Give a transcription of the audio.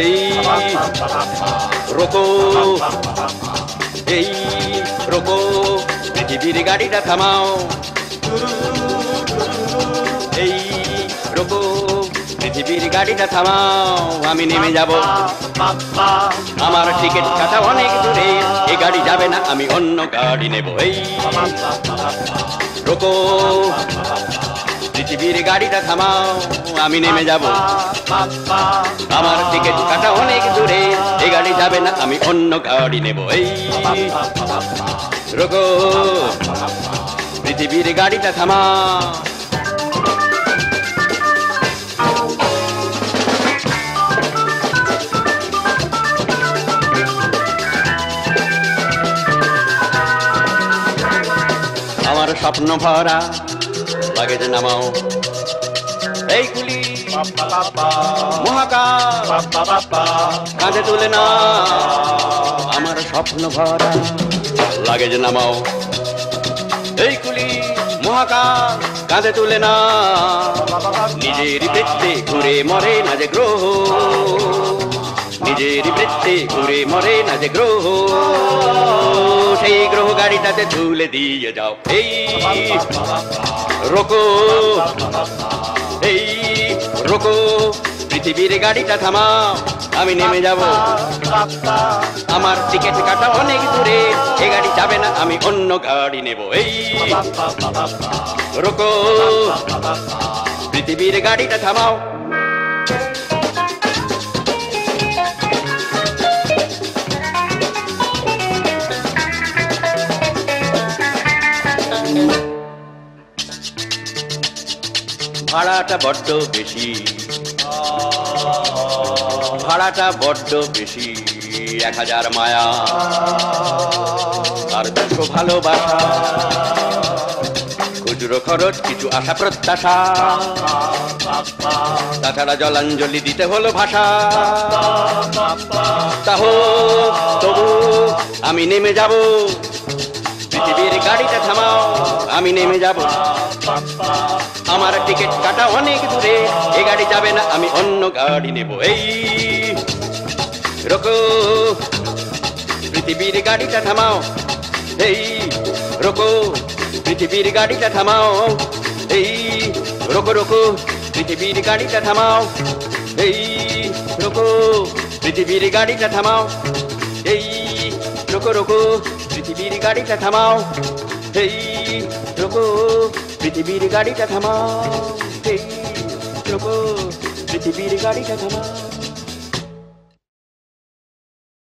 এই রোকো, এই রোকো, পৃথিবীর গাড়িটা থামাও। এই রোকো, পৃথিবীর গাড়িটা থামাও, আমি নেমে যাব। আমার টিকিট কাটা অনেক দূরে, এ গাড়ি যাবে না, আমি অন্য গাড়ি নেব। এই রোকো, পৃথিবীর গাড়িটা থামাও, আমি নেমে যাব। আমার টিকিট কাটা অনেক দূরে, এ গাড়ি যাবে না, আমি অন্য গাড়ি নেব। এই রোকো, পৃথিবীর গাড়িটা থামাও। আমার স্বপ্ন ভরা লাগেজ নামাও। এই কুলি মহাকাশ কাঁধে তুলে না, আমার স্বপ্ন ভরা লাগেজ নামাও। এই কুলি মহাকাশ কাঁধে তুলে না, নিজের বৃত্তে ঘুরে মরে না যে গ্রহ, নিজের বৃত্তে ঘুরে মরে না যে গ্রহ, সেই গ্রহ গাড়িটাতে তুলে দিয়ে যাও। এই রোকো, এই রোকো, পৃথিবীর গাড়িটা থামাও, আমি নেমে যাব। আমার টিকিট কাটা অনেক দূরে, এ গাড়ি যাবে না, আমি অন্য গাড়ি নেব। এই রোকো, পৃথিবীর গাড়িটা থামাও। ভাড়াটা বড্ড বেশি, ভাড়াটা বড্ড বেশি, 1000 মায়া আর 200 ভালোবাসা, খুচরো খরচ কিছু আশা প্রত্যাশা, তাছাড়া জলাঞ্জলি দিতে হলো ভাষা। তাহ তবু আমি নেমে যাব, পৃথিবীর গাড়িটা থামাও, আমি নেমে যাব। আমার টিকিট কাটা অনেক দূরে, এ গাড়ি যাবে না, আমি অন্য গাড়ি নেব। এই রোকো, পৃথিবীর গাড়িটা থামাও। এই রোকো, পৃথিবীর গাড়িটা থামাও। এই রোকো, রোকো, পৃথিবীর গাড়িটা থামাও। এই রোকো, পৃথিবীর গাড়িটা থামাও। এই রোকো, রোকো, পৃথিবীর গাড়িটা থামাও। এই রোকো, পৃথিবীর গাড়িটা থামাও। এই রোকো, পৃথিবীর গাড়িটা থামাও।